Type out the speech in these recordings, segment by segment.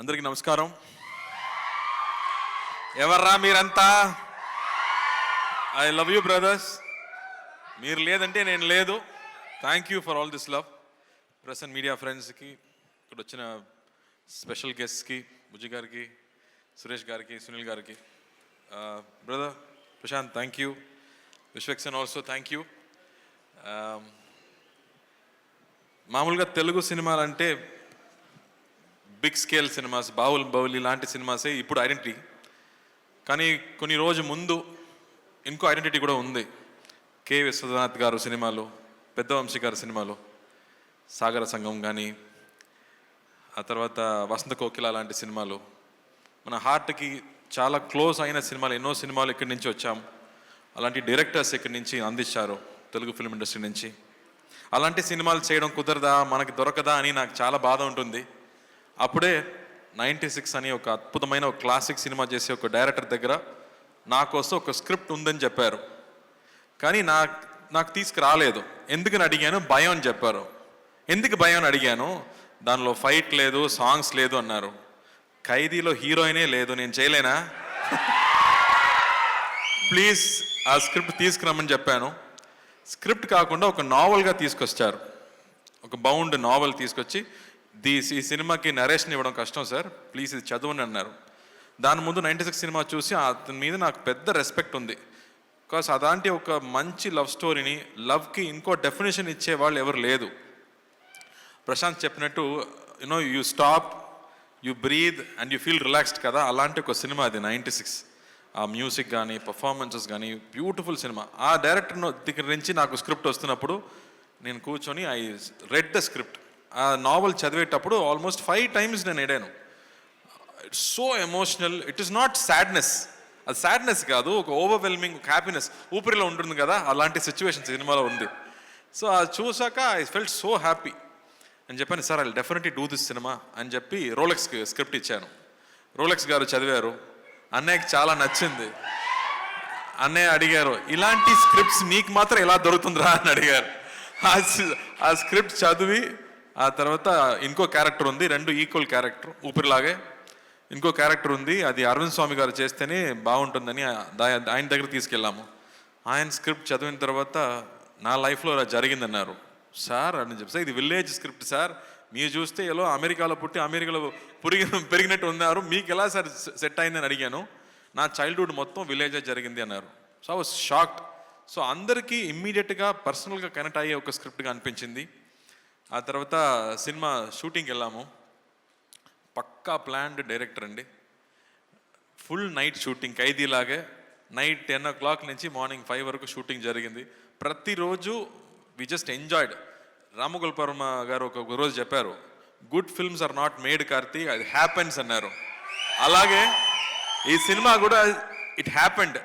అందరికీ నమస్కారం. ఎవర్రా మీరంతా? I love you brothers. మీరు లేదంటే నేను లేదు. Thank you for all this love. Press and media ఫ్రెండ్స్కి, ఇక్కడ వచ్చిన స్పెషల్ గెస్ట్కి, బుజ్జి గారికి, సురేష్ గారికి, సునీల్ గారికి, brother Prashanth thank you, Vishwaksen also thank you. మామూలుగా తెలుగు సినిమాలంటే బిగ్ స్కేల్ సినిమాస్, బాహుబలి లాంటి సినిమాసే ఇప్పుడు ఐడెంటిటీ. కానీ కొన్ని రోజు ముందు ఇంకో ఐడెంటిటీ కూడా ఉంది. కె విశ్వనాథ్ గారు సినిమాలు, పెద్ద వంశీ గారు సినిమాలు, సాగర సంఘం కానీ, ఆ తర్వాత వసంత కోకిల లాంటి సినిమాలు, మన హార్ట్కి చాలా క్లోజ్ అయిన సినిమాలు, ఎన్నో సినిమాలు ఇక్కడి నుంచి వచ్చాం. అలాంటి డైరెక్టర్స్ ఇక్కడి నుంచి అందించారు తెలుగు ఫిల్మ్ ఇండస్ట్రీ నుంచి. అలాంటి సినిమాలు చేయడం కుదరదా, మనకి దొరకదా అని నాకు చాలా బాధ ఉంటుంది. అప్పుడే 96 అని ఒక అద్భుతమైన ఒక క్లాసిక్ సినిమా చేసే ఒక డైరెక్టర్ దగ్గర నా కోసం ఒక స్క్రిప్ట్ ఉందని చెప్పారు. కానీ నాకు తీసుకురాలేదు. ఎందుకని అడిగాను, భయం అని చెప్పారు. ఎందుకు భయం అని అడిగాను, దానిలో ఫైట్ లేదు, సాంగ్స్ లేదు అన్నారు. ఖైదీలో హీరోయినే లేదు, నేను చేయలేనా? ప్లీజ్ ఆ స్క్రిప్ట్ తీసుకురమ్మని చెప్పాను. స్క్రిప్ట్ కాకుండా ఒక నావల్గా తీసుకొచ్చారు. ఒక బౌండ్ నావల్ తీసుకొచ్చి, ఈ సినిమాకి నరేషన్ ఇవ్వడం కష్టం సార్, ప్లీజ్ ఇది చదవండి అన్నారు. దాని ముందు 96 సినిమా చూసి అతని మీద నాకు పెద్ద రెస్పెక్ట్ ఉంది. బికాస్ అలాంటి ఒక మంచి లవ్ స్టోరీని, లవ్కి ఇంకో డెఫినేషన్ ఇచ్చే వాళ్ళు ఎవరు లేదు. ప్రశాంత్ చెప్పినట్టు you stop, you breathe and you feel relaxed కదా, అలాంటి ఒక సినిమా అది 96. ఆ మ్యూజిక్ కానీ, పర్ఫార్మెన్సెస్ కానీ బ్యూటిఫుల్ సినిమా. ఆ డైరెక్టర్ దగ్గర నుంచి నాకు స్క్రిప్ట్ వస్తున్నప్పుడు నేను కూర్చొని ఐ రెడ్ ద స్క్రిప్ట్. ఆ నావల్ చదివేటప్పుడు ఆల్మోస్ట్ 5 times నేను ఎడాను. It's so emotional. It is not sadness, అది సాడ్నెస్ కాదు, ఒక ఓవర్వెల్మింగ్ హ్యాపీనెస్ ఊపిరిలో ఉంటుంది కదా, అలాంటి సిచ్యువేషన్ సినిమాలో ఉంది. సో అది చూసాక ఐ ఫెల్ట్ సో హ్యాపీ అని చెప్పాను. Sir I definitely do this cinema అని చెప్పి రోలెక్స్కి స్క్రిప్ట్ ఇచ్చాను. రోలెక్స్ గారు చదివారు. అన్నయ్యకి చాలా నచ్చింది. అన్నయ్య అడిగారు, ఇలాంటి స్క్రిప్ట్స్ మీకు మాత్రం ఎలా దొరుకుతుందిరా అని అడిగారు. ఆ స్క్రిప్ట్ చదివి, ఆ తర్వాత ఇంకో క్యారెక్టర్ ఉంది, 2 ఈక్వల్ క్యారెక్టర్, ఊపిరిలాగే ఇంకో క్యారెక్టర్ ఉంది, అది అరవింద్ స్వామి గారు చేస్తేనే బాగుంటుందని ఆయన దగ్గర తీసుకెళ్ళాము. ఆయన స్క్రిప్ట్ చదివిన తర్వాత నా లైఫ్లో అలా జరిగిందన్నారు. సార్ అని చెప్పి, సార్ ఇది విలేజ్ స్క్రిప్ట్ సార్, మీరు చూస్తే ఎలా అమెరికాలో పుట్టి అమెరికాలో పెరిగినట్టు ఉన్నారు, మీకు ఎలా సార్ సెట్ అయిందని అడిగాను. నా చైల్డ్హుడ్ మొత్తం విలేజే జరిగింది అన్నారు. So I was shocked. So అందరికీ ఇమ్మీడియట్గా పర్సనల్గా కనెక్ట్ అయ్యే ఒక స్క్రిప్ట్గా అనిపించింది. ఆ తర్వాత సినిమా షూటింగ్కి వెళ్ళాము. పక్కా ప్లాన్డ్ డైరెక్టర్ అండి. ఫుల్ నైట్ షూటింగ్, ఖైదీలాగే నైట్ 10 o'clock నుంచి మార్నింగ్ 5 వరకు షూటింగ్ జరిగింది. ప్రతిరోజు వి జస్ట్ ఎంజాయ్డ్. రామగోపాల్ గారు ఒక రోజు చెప్పారు, good films are not made Karthi, అది హ్యాపెన్స్ అన్నారు. అలాగే ఈ సినిమా కూడా ఇట్ హ్యాపెండ్.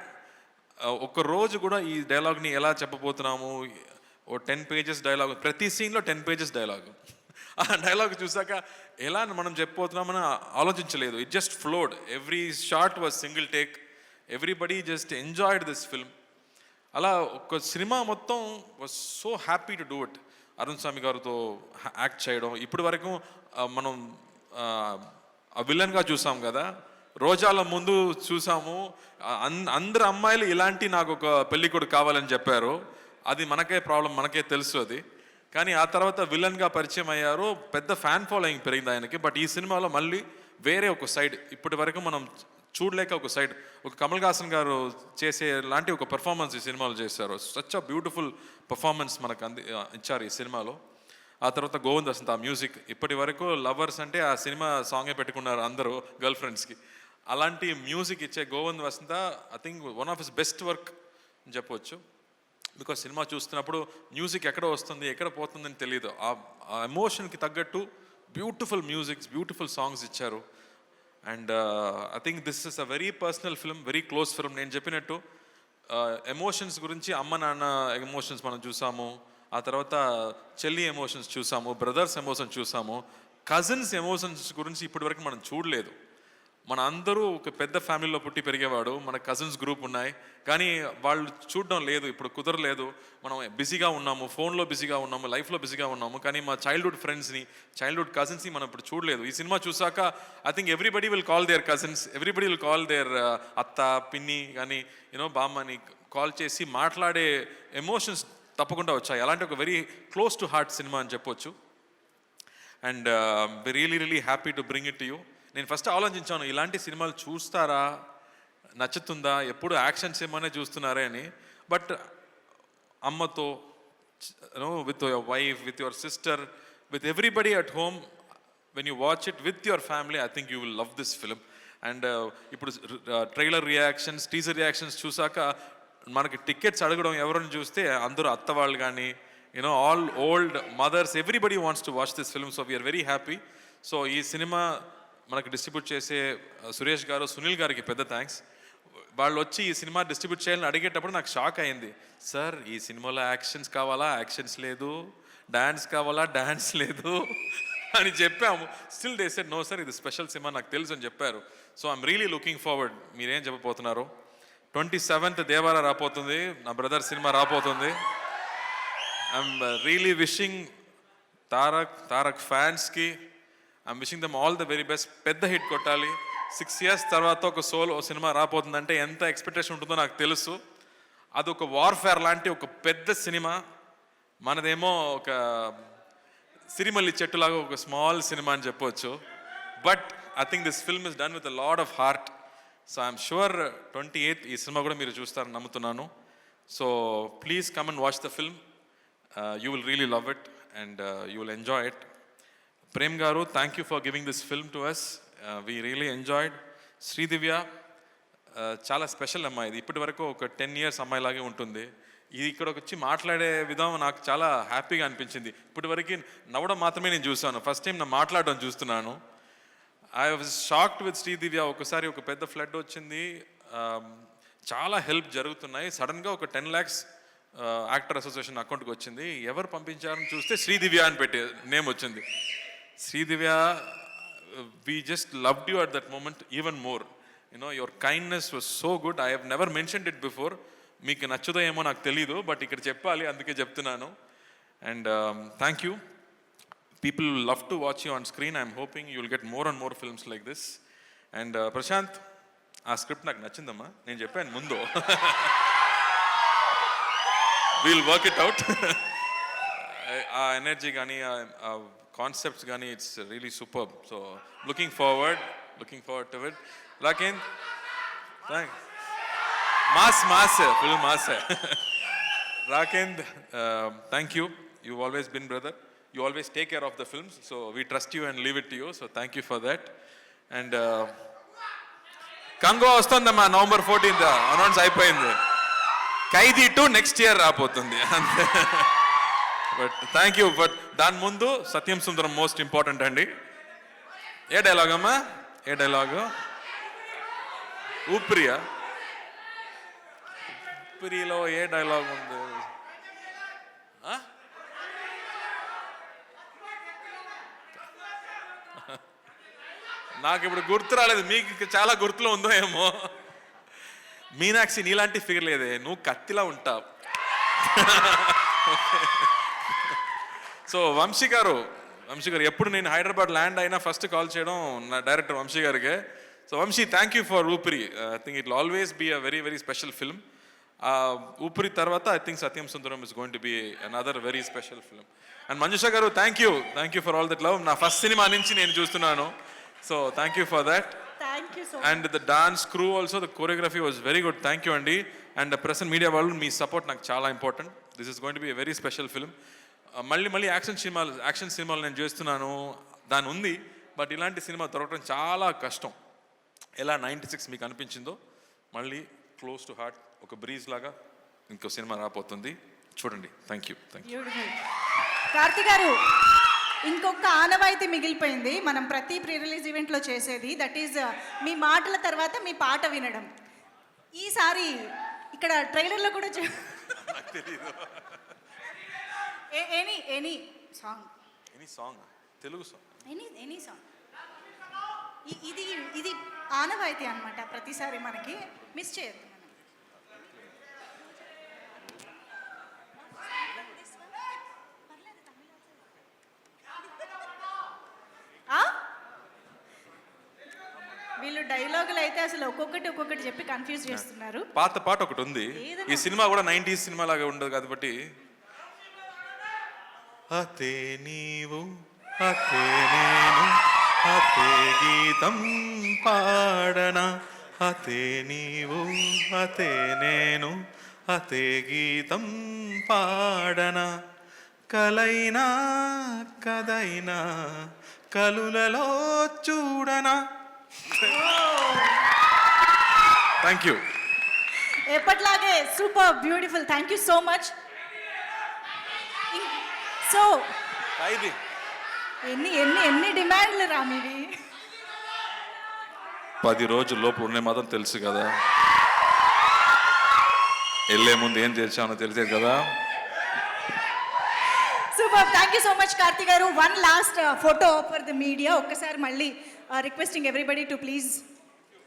ఒక రోజు కూడా ఈ డైలాగ్ని ఎలా చెప్పబోతున్నాము, ఓ 10 pages డైలాగ్, ప్రతి సీన్లో 10 pages డైలాగ్. ఆ డైలాగ్ చూసాక ఎలా మనం చెప్పబోతున్నామని ఆలోచించలేదు. It just flowed. Every shot was single take. Everybody just enjoyed this film. అలా ఒక సినిమా మొత్తం was so happy to do it. Arun Swamy గారితో యాక్ట్ చేయడం, ఇప్పటి వరకు మనం ఆ విలన్గా చూసాం కదా, రోజాల ముందు చూసాము, అందరు అమ్మాయిలు ఇలాంటి నాకు ఒక పెళ్ళికొడుకు కావాలని చెప్పారు. అది మనకే ప్రాబ్లం, మనకే తెలుసు అది. కానీ ఆ తర్వాత విలన్గా పరిచయం అయ్యారు, పెద్ద ఫ్యాన్ ఫాలోయింగ్ పెరిగింది ఆయనకి. బట్ ఈ సినిమాలో మళ్ళీ వేరే ఒక సైడ్, ఇప్పటి వరకు మనం చూడలేక ఒక సైడ్, ఒక కమల్ హాసన్ గారు చేసే లాంటి ఒక పెర్ఫార్మెన్స్ ఈ సినిమాలో చేశారు. సచ్ అ బ్యూటిఫుల్ పర్ఫార్మెన్స్ మనకు ఇచ్చారు ఈ సినిమాలో. ఆ తర్వాత గోవింద్ వసంత్, ఆ మ్యూజిక్, ఇప్పటి వరకు లవర్స్ అంటే ఆ సినిమా సాంగే పెట్టుకున్నారు అందరూ గర్ల్ ఫ్రెండ్స్కి. అలాంటి మ్యూజిక్ ఇచ్చే Govind Vasanth I think one of his best work అని చెప్పవచ్చు. బికాస్ సినిమా చూస్తున్నప్పుడు మ్యూజిక్ ఎక్కడ వస్తుంది, ఎక్కడ పోతుందని తెలియదు. ఆ ఎమోషన్కి తగ్గట్టు బ్యూటిఫుల్ మ్యూజిక్స్, బ్యూటిఫుల్ సాంగ్స్ ఇచ్చారు. And I think this is a very personal film, very close film. నేను చెప్పినట్టు ఎమోషన్స్ గురించి, అమ్మ నాన్న ఎమోషన్స్ మనం చూసాము, ఆ తర్వాత చెల్లి ఎమోషన్స్ చూసాము, బ్రదర్స్ ఎమోషన్స్ చూసాము, కజిన్స్ ఎమోషన్స్ గురించి ఇప్పటి వరకు మనం చూడలేదు. మన అందరూ ఒక పెద్ద ఫ్యామిలీలో పుట్టి పెరిగేవాడు, మన కజిన్స్ గ్రూప్ ఉన్నాయి, కానీ వాళ్ళు చూడడం లేదు, ఇప్పుడు కుదరలేదు, మనం బిజీగా ఉన్నాము, ఫోన్లో బిజీగా ఉన్నాము, లైఫ్లో బిజీగా ఉన్నాము, కానీ మా చైల్డ్హుడ్ ఫ్రెండ్స్ని, చైల్డ్హుడ్ కజిన్స్ని మనం ఇప్పుడు చూడలేదు. ఈ సినిమా చూసాక I think everybody will call there cousins, everybody will call there అత్త, పిన్ని కానీ బామ్మని కాల్ చేసి మాట్లాడే ఎమోషన్స్ తప్పకుండా వచ్చాయి. అలాంటి ఒక very close to heart cinema అని చెప్పొచ్చు. And really happy to bring it to you. నేను ఫస్ట్ ఆలోచించాను, ఇలాంటి సినిమాలు చూస్తారా, నచ్చుతుందా, ఎప్పుడు యాక్షన్స్ ఏమైనా చూస్తున్నారే అని. బట్ అమ్మతో, with your wife, with your sister, with everybody at home, when you watch it with your family, I think you will love this film. And ఇప్పుడు ట్రైలర్ రియాక్షన్స్, టీజర్ రియాక్షన్స్ చూసాక మనకి tickets అడగడం ఎవరైనా చూస్తే అందరూ అత్త వాళ్ళు కానీ all old mothers, everybody wants to watch this film. So we are very happy. సో ఈ సినిమా మనకు డిస్ట్రిబ్యూట్ చేసే సురేష్ గారు, సునీల్ గారికి పెద్ద థ్యాంక్స్. వాళ్ళు వచ్చి ఈ సినిమా డిస్ట్రిబ్యూట్ చేయాలని అడిగేటప్పుడు నాకు షాక్ అయింది. సార్, ఈ సినిమాలో యాక్షన్స్ కావాలా, యాక్షన్స్ లేదు, డాన్స్ కావాలా, డాన్స్ లేదు అని చెప్పాము. Still they said no sir, ఇది స్పెషల్ సినిమా, నాకు తెలుసు అని చెప్పారు. So I'm really looking forward. మీరేం చెప్పబోతున్నారు? 27th దేవారా రాపోతుంది, నా బ్రదర్ సినిమా రాపోతుంది. ఐఎమ్ రియలీ విషింగ్ తారక్ ఫ్యాన్స్కి, I'm wishing them all the very best. పెద్ద హిట్ కొట్టాలి. 6 years తర్వాత ఒక సోలో సినిమా రాపోతుందంటే ఎంత ఎక్స్పెక్టేషన్ ఉంటుందో నాకు తెలుసు. అదొక వార్ఫేర్ లాంటి ఒక పెద్ద సినిమా. మనదేమో ఒక సిరిమల్లి చెట్టులాగా ఒక స్మాల్ సినిమా అని చెప్పవచ్చు. But I think this film is done with a lot of heart. So I'm sure 28th ఈ సినిమా కూడా మీరు చూస్తారని నమ్ముతున్నాను. So please come and watch the film. You will really love it and you will enjoy it. Prem garu, thank you for giving this film to us. We really enjoyed. Sridivya, చాలా special అమ్మాయి. ఇది ఇప్పటి వరకు ఒక 10 years అమ్మాయిలాగే ఉంటుంది. ఇది ఇక్కడికి వచ్చి మాట్లాడే విధానం నాకు చాలా హ్యాపీగా అనిపించింది. ఇప్పటి వరకు నవ్వడం మాత్రమే నేను చూసాను, ఫస్ట్ టైం నా మాట్లాడడం చూస్తున్నాను. I was shocked with Sridivya. ఒకసారి ఒక పెద్ద ఫ్లడ్ వచ్చింది, చాలా హెల్ప్ జరుగుతున్నాయి, సడన్గా ఒక 10 lakhs యాక్టర్ అసోసియేషన్ అకౌంట్కి వచ్చింది. ఎవరు పంపించారని చూస్తే శ్రీదివ్య అని పెట్టే నేమ్ వచ్చింది. Sridivya, we just loved you at that moment even more. Your kindness was so good. I have never mentioned it before. మీకు నచ్చుదో ఏమో నాకు తెలీదు, బట్ ఇక్కడ చెప్పాలి, అందుకే చెప్తున్నాను. And thank you. People will love to watch you on screen. I'm hoping you will get more and more films like this. And Prashanth, ఆ స్క్రిప్ట్ నాకు నచ్చిందమ్మా, నేను చెప్పాను ముందు. We'll work it out. ఆ ఎనర్జీ కానీ, ఆ కాన్సెప్ట్స్ కానీ, it's really super. So looking forward to it. రాకేంద్, థ్యాంక్స్. Mass full mass. రాకేంద్, thank you. You always been brother. You always take care of the films. So we trust you and leave it to you. So thank you for that. And కంగో వస్తుందమ్మా, November 14th announce అయిపోయింది. ఖైదీ 2 next year రాబోతుంది అంతే. But thank you. But దాని ముందు సత్యం సుందరం most important అండి. ఏ dialogue అమ్మా? ఏ డైలాగు? ఊపిరియా? ఊపిరిలో ఏ డైలాగ్ ఉంది? నాకు ఇప్పుడు గుర్తు రాలేదు, మీకు చాలా గుర్తులో ఉందో ఏమో. మీనాక్షి, నీలాంటి ఫిగర్ లేదే, నువ్వు కత్తిలా ఉంటావు. సో వంశీ గారు ఎప్పుడు నేను హైదరాబాద్ ల్యాండ్ అయినా ఫస్ట్ కాల్ చేయడం నా డైరెక్టర్ వంశీ గారికి. So Vamsi, thank you for Oopiri. I think it will always be a very very special film. Oopiri తర్వాత I think Sathyam Sundaram is going to be another very special film. And Manjusha గారు, thank you for all that love. నా first సినిమా నుంచి నేను చూస్తున్నాను. So thank you for that. Thank you so much. And the dance crew also, the choreography was very good. Thank you Andy. And the press and media వాళ్ళు మీ support నాకు చాలా important. This is going to be a very special film. మళ్ళీ action సినిమాలు నేను చేస్తున్నాను, దాని ఉంది, but ఇలాంటి సినిమా దొరకడం చాలా కష్టం. ఎలా 96 మీకు అనిపించిందో, మళ్ళీ క్లోజ్ టు హార్ట్ ఒక బ్రీజ్ లాగా ఇంకో సినిమా రాబోతుంది, చూడండి. Thank you. కార్తీ గారు, ఇంకొక ఆనవాయితీ మిగిలిపోయింది మనం ప్రతి ప్రీ రిలీజ్ ఈవెంట్లో చేసేది. దట్ ఈజ్ మీ మాటల తర్వాత మీ పాట వినడం. ఈసారి ఇక్కడ ట్రైలర్లో కూడా any song, Telugu song, any song. ఇది ఆనవాయితీ అన్నమాట ప్రతిసారి మనకి మిస్ చేయొద్దు మనం. ఆ? వీళ్ళు డైలాగులు అయితే అసలు ఒక్కొక్కటి చెప్పి కన్ఫ్యూజ్ చేస్తున్నారు. పాత పాట ఒకటి ఉంది. ఏదైనా ఈ సినిమా కూడా 90s సినిమా లాగా ఉండదు కాబట్టి అతే నీవు అతే నేను అతే గీతం పాడనా అతే నీవు అతే నేను అతే గీతం పాడనా కలైనా కదైనా కలులలో చూడనా. Thank you. ఎప్పట్లాగే super beautiful. Thank you so much. So ఎన్ని ఎన్ని ఎన్ని డిమాండ్లు రా మీవి. 10 రోజుల లోపు ఉండే మాత్రం తెలుసు కదా, వెళ్ళే ముందు ఏం చేసానో తెలిసేది కదా. Super. Thank you so much Karthi గారు. One last photo for the media. ఒక్కసారి మళ్ళీ రిక్వెస్టింగ్ ఎవ్రీబడి టు ప్లీజ్